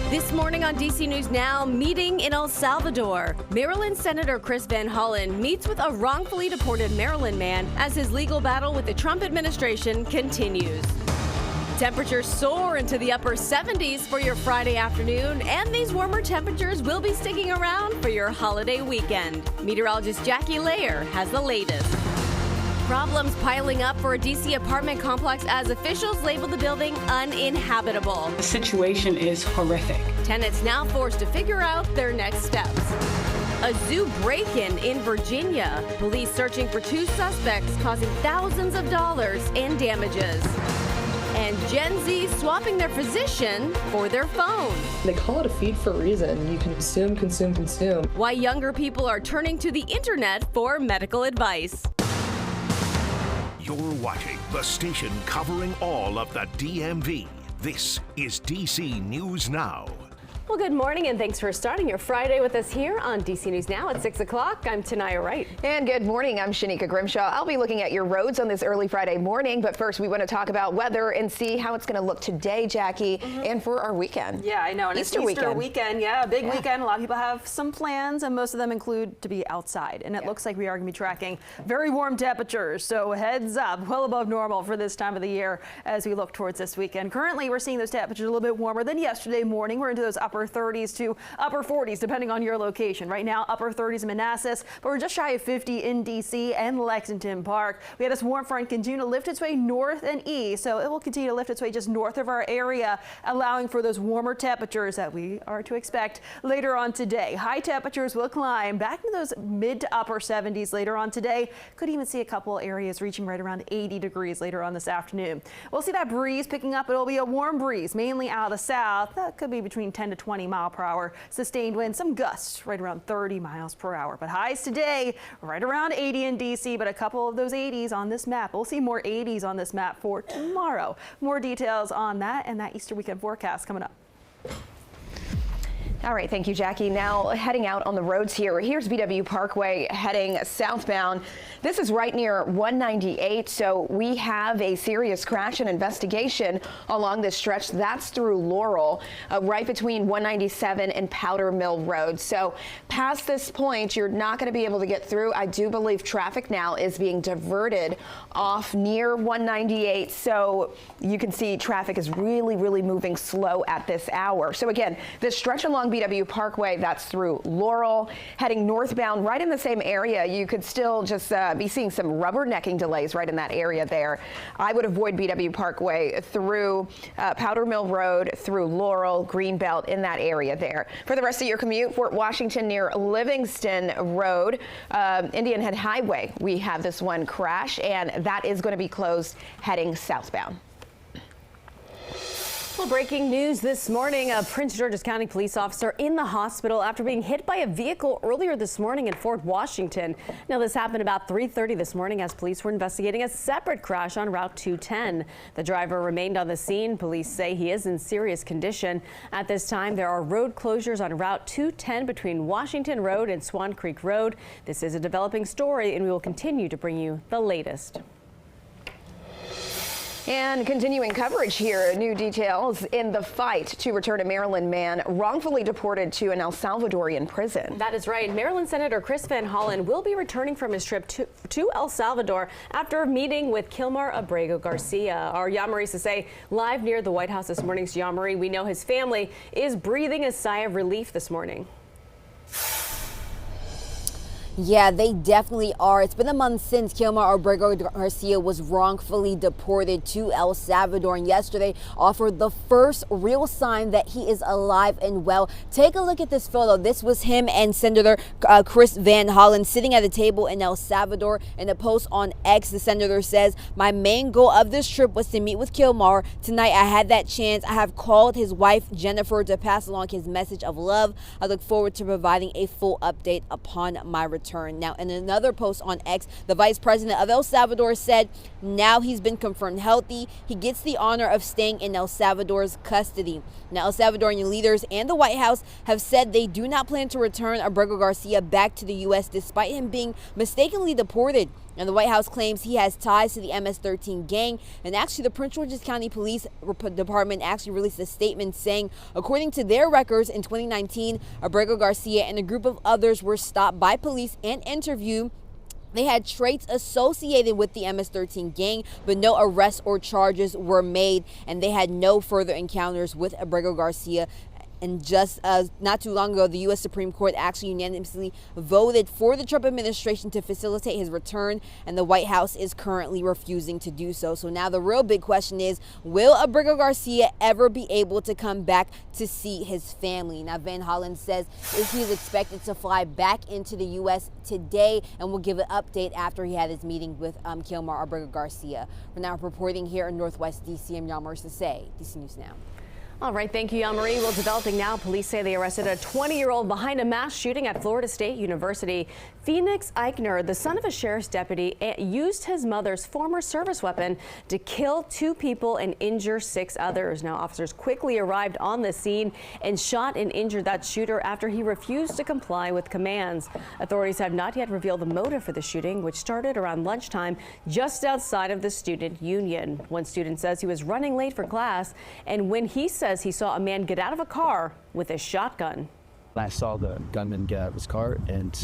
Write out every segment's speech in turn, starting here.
This morning on DC News Now, meeting in El Salvador. Maryland Senator Chris Van Hollen meets with a wrongfully deported Maryland man as his legal battle with the Trump administration continues. Temperatures soar into the upper 70s for your Friday afternoon, and these warmer temperatures will be sticking around for your holiday weekend. Meteorologist Jackie Layer has the latest. Problems piling up for a DC apartment complex as officials label the building uninhabitable. The situation is horrific. Tenants now forced to figure out their next steps. A zoo break-in in Virginia. Police searching for two suspects causing thousands of dollars in damages. And Gen Z swapping their physician for their phone. They call it a feed for a reason. You consume, consume, consume. Why younger people are turning to the internet for medical advice. You're watching the station covering all of the DMV. This is DC News Now. Well, good morning, and thanks for starting your Friday with us here on DC News Now at 6 o'clock. I'm Tanaya Wright. And good morning. I'm Shanika Grimshaw. I'll be looking at your roads on this early Friday morning. But first, we want to talk about weather and see how it's going to look today, Jackie, and for our weekend. Yeah, I know. And Easter it's Easter weekend. Yeah, a big weekend. A lot of people have some plans, and most of them include to be outside. And it looks like we are going to be tracking very warm temperatures. So heads up, well above normal for this time of the year as we look towards this weekend. Currently, we're seeing those temperatures a little bit warmer than yesterday morning. We're into those upper 30s to upper 40s, depending on your location. Right now, upper 30s in Manassas, but we're just shy of 50 in DC and Lexington Park. We had this warm front continue to lift its way north and east, so it will continue to lift its way just north of our area, allowing for those warmer temperatures that we are to expect later on today. High temperatures will climb back to those mid to upper 70s later on today. Could even see a couple areas reaching right around 80 degrees later on this afternoon. We'll see that breeze picking up. It'll be a warm breeze, mainly out of the south. That could be between 10 to 20 mile per hour. Sustained winds, some gusts right around 30 miles per hour. But highs today right around 80 in DC, but a couple of those 80s on this map. We'll see more 80s on this map for tomorrow. More details on that and that Easter weekend forecast coming up. All right, thank you, Jackie. Now heading out on the roads here. Here's BW Parkway heading southbound. This is right near 198, so we have a serious crash and investigation along this stretch. That's through Laurel, right between 197 and Powder Mill Road. So past this point, you're not going to be able to get through. I do believe traffic now is being diverted off near 198, so you can see traffic is really moving slow at this hour. So again, this stretch along BW Parkway, that's through Laurel. Heading northbound right in the same area, you could still just be seeing some rubbernecking delays right in that area there. I would avoid BW Parkway through Powder Mill Road, through Laurel, Greenbelt, in that area there. For the rest of your commute, Fort Washington near Livingston Road, Indian Head Highway, we have this one crash, and that is going to be closed heading southbound. Well, breaking news this morning, a Prince George's County police officer in the hospital after being hit by a vehicle earlier this morning in Fort Washington. Now, this happened about 3:30 this morning as police were investigating a separate crash on Route 210. The driver remained on the scene. Police say he is in serious condition. At this time, there are road closures on Route 210 between Washington Road and Swan Creek Road. This is a developing story, and we will continue to bring you the latest. And continuing coverage here, new details in the fight to return a Maryland man wrongfully deported to an El Salvadorian prison. That is right. Maryland Senator Chris Van Hollen will be returning from his trip to El Salvador after meeting with Kilmar Abrego Garcia. Our Yamari Sase live near the White House this morning. Yamari, we know his family is breathing a sigh of relief this morning. Yeah, they definitely are. It's been a month since Kilmar Abrego Garcia was wrongfully deported to El Salvador, and yesterday offered the first real sign that he is alive and well. Take a look at this photo. This was him and Senator Chris Van Hollen sitting at a table in El Salvador. In a post on X, the senator says, "My main goal of this trip was to meet with Kilmar. Tonight I had that chance. I have called his wife Jennifer to pass along his message of love. I look forward to providing a full update upon my return." Now, in another post on X, the vice president of El Salvador said now he's been confirmed healthy. He gets the honor of staying in El Salvador's custody. Now, El Salvadorian leaders and the White House have said they do not plan to return Abrego Garcia back to the U.S. despite him being mistakenly deported. And the White House claims he has ties to the MS-13 gang. And actually, the Prince George's County Police Department actually released a statement saying, according to their records, in 2019, Abrego Garcia and a group of others were stopped by police and interviewed. They had traits associated with the MS-13 gang, but no arrests or charges were made, and they had no further encounters with Abrego Garcia. And just not too long ago, the U.S. Supreme Court actually unanimously voted for the Trump administration to facilitate his return, and the White House is currently refusing to do so. So now the real big question is, will Abrego Garcia ever be able to come back to see his family? Now, Van Hollen says he's expected to fly back into the U.S. today, and will give an update after he had his meeting with Kilmar Abrego Garcia. We're now reporting here in Northwest D.C. I'm Yalmarissa Say, DC News Now. All right, thank you, Marie. Well, developing now, police say they arrested a 20-year-old behind a mass shooting at Florida State University. Phoenix Eichner, the son of a sheriff's deputy, used his mother's former service weapon to kill 2 people and injure 6 others. Now, officers quickly arrived on the scene and shot and injured that shooter after he refused to comply with commands. Authorities have not yet revealed the motive for the shooting, which started around lunchtime just outside of the student union. One student says he was running late for class, and when he says he saw a man get out of a car with a shotgun. I saw the gunman get out of his car, and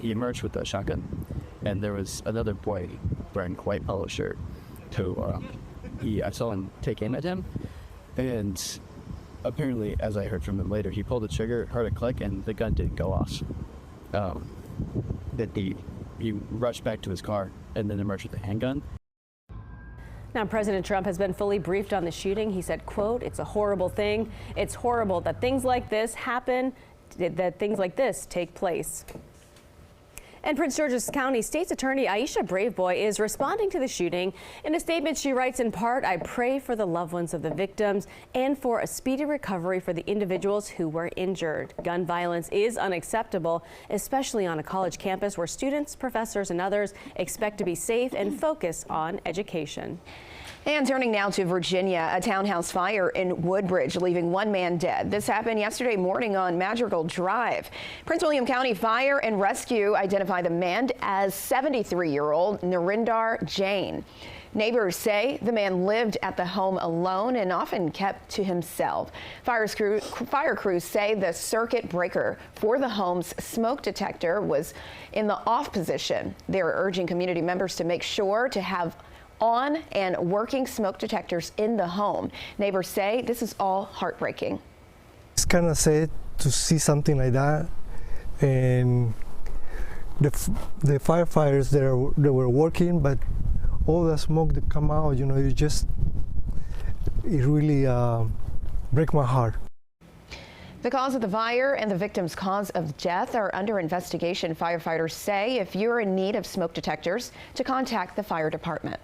he emerged with a shotgun. And there was another boy wearing a white polo shirt who I saw him take aim at him. And apparently, as I heard from him later, he pulled the trigger, heard a click, and the gun didn't go off. That he rushed back to his car and then emerged with a handgun. Now, President Trump has been fully briefed on the shooting. He said, quote, "It's a horrible thing. It's horrible that things like this happen, that things like this take place." And Prince George's County State's Attorney Aisha Braveboy is responding to the shooting. In a statement, she writes, in part, "I pray for the loved ones of the victims and for a speedy recovery for the individuals who were injured. Gun violence is unacceptable, especially on a college campus where students, professors, and others expect to be safe and focus on education." And turning now to Virginia, a townhouse fire in Woodbridge, leaving 1 man dead. This happened yesterday morning on Madrigal Drive. Prince William County Fire and Rescue identified the man as 73-year-old Narinder Jain. Neighbors say the man lived at the home alone and often kept to himself. Fire crews say the circuit breaker for the home's smoke detector was in the off position. They're urging community members to make sure to have on and working smoke detectors in the home. Neighbors say this is all heartbreaking. It's kind of sad to see something like that, and the firefighters they were working, but all the smoke that come out, you know, it really break my heart. The cause of the fire and the victim's cause of death are under investigation. Firefighters say if you're in need of smoke detectors, to contact the fire department.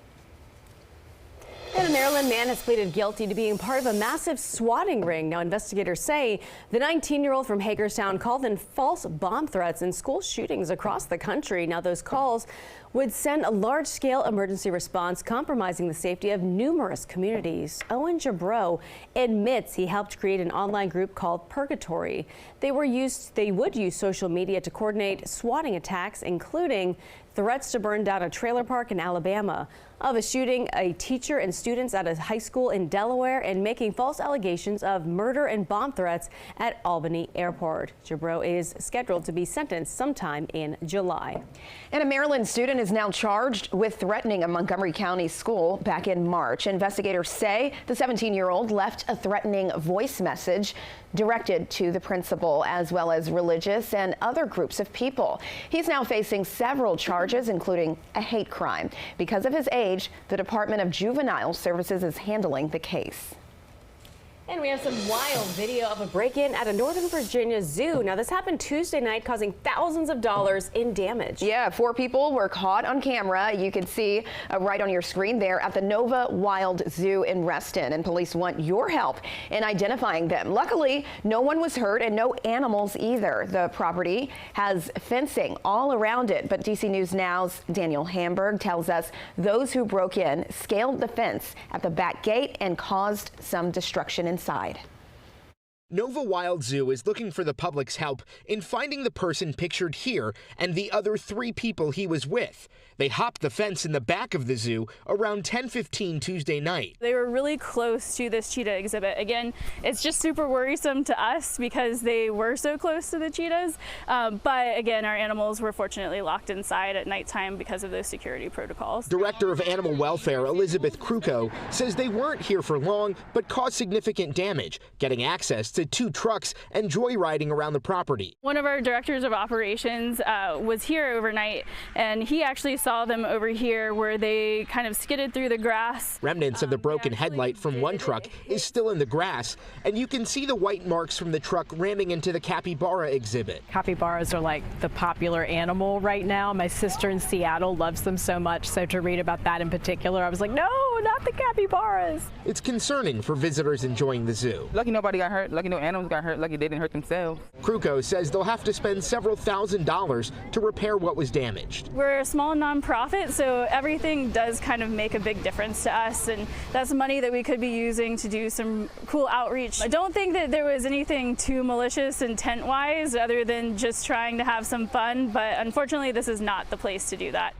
And a Maryland man has pleaded guilty to being part of a massive swatting ring. Now, investigators say the 19-year-old from Hagerstown called in false bomb threats in school shootings across the country. Now, those calls would send a large-scale emergency response, compromising the safety of numerous communities. Owen Jabro admits he helped create an online group called Purgatory. They would use social media to coordinate swatting attacks, including threats to burn down a trailer park in Alabama, of a shooting a teacher and students at a high school in Delaware, and making false allegations of murder and bomb threats at Albany Airport. Jabro is scheduled to be sentenced sometime in July. And a Maryland student is now charged with threatening a Montgomery County school back in March. Investigators say the 17-year-old left a threatening voice message directed to the principal, as well as religious and other groups of people. He's now facing several charges, including a hate crime. Because of his age, the Department of Juvenile Services is handling the case. And we have some wild video of a break-in at a Northern Virginia zoo. Now, this happened Tuesday night, causing thousands of dollars in damage. Yeah, 4 people were caught on camera. You can see right on your screen there at the Nova Wild Zoo in Reston. And police want your help in identifying them. Luckily, no one was hurt and no animals either. The property has fencing all around it. But DC News Now's Daniel Hamburg tells us those who broke in scaled the fence at the back gate and caused some destruction inside. Nova Wild Zoo is looking for the public's help in finding the person pictured here and the other 3 people he was with. They hopped the fence in the back of the zoo around 10:15 Tuesday night. They were really close to this cheetah exhibit. Again, it's just super worrisome to us because they were so close to the cheetahs. But again, our animals were fortunately locked inside at nighttime because of those security protocols. Director of Animal Welfare Elizabeth Kruko says they weren't here for long but caused significant damage, getting access to 2 trucks and joyriding around the property. One of our directors of operations was here overnight, and he actually saw them over here where they kind of skidded through the grass. Remnants of the broken headlight from one truck is still in the grass, and you can see the white marks from the truck ramming into the capybara exhibit. Capybaras are like the popular animal right now. My sister in Seattle loves them so much, so to read about that in particular, I was like, no, not the capybaras. It's concerning for visitors enjoying the zoo. Lucky nobody got hurt, lucky no animals got hurt, lucky they didn't hurt themselves. Kruko says they'll have to spend several $1,000s to repair what was damaged. We're a small nonprofit, so everything does kind of make a big difference to us, and that's money that we could be using to do some cool outreach. I don't think that there was anything too malicious intent-wise other than just trying to have some fun, but unfortunately this is not the place to do that.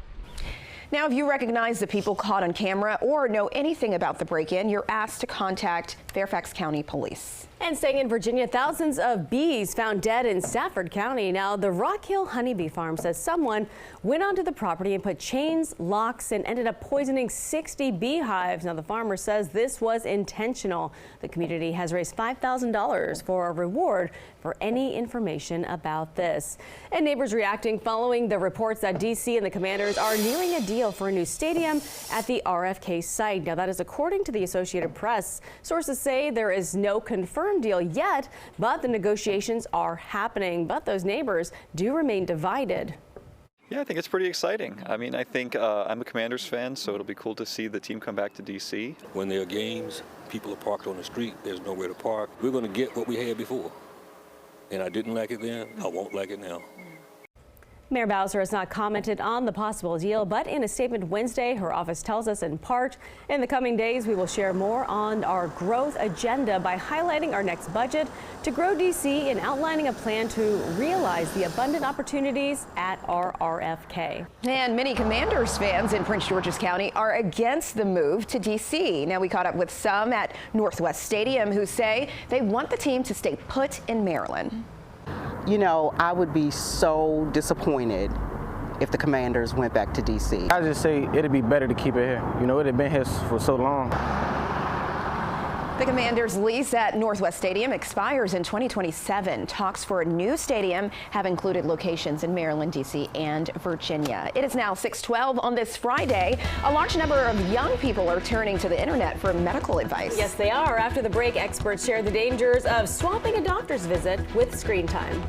Now, if you recognize the people caught on camera or know anything about the break-in, you're asked to contact Fairfax County Police. And staying in Virginia, thousands of bees found dead in Stafford County. Now, the Rock Hill Honeybee Farm says someone went onto the property and put chains, locks, and ended up poisoning 60 beehives. Now, the farmer says this was intentional. The community has raised $5,000 for a reward for any information about this. And neighbors reacting following the reports that D.C. and the Commanders are nearing a deal for a new stadium at the RFK site. Now, that is according to the Associated Press. Sources say there is no confirmed deal yet, but the negotiations are happening. But those neighbors do remain divided. Yeah, I think it's pretty exciting. I mean, I think I'm a Commanders fan, so it'll be cool to see the team come back to D.C. When there are games, people are parked on the street. There's nowhere to park. We're going to get what we had before. And I didn't like it then. I won't like it now. Mayor Bowser has not commented on the possible deal, but in a statement Wednesday, her office tells us in part, in the coming days, we will share more on our growth agenda by highlighting our next budget to grow D.C. and outlining a plan to realize the abundant opportunities at our RFK. And many Commanders fans in Prince George's County are against the move to D.C. Now, we caught up with some at Northwest Stadium who say they want the team to stay put in Maryland. You know, I would be so disappointed if the Commanders went back to D.C. I just say it'd be better to keep it here. You know, it had been here for so long. The Commanders' lease at Northwest Stadium expires in 2027. Talks for a new stadium have included locations in Maryland, D.C., and Virginia. It is now 6:12 on this Friday. A large number of young people are turning to the internet for medical advice. Yes, they are. After the break, experts share the dangers of swapping a doctor's visit with screen time.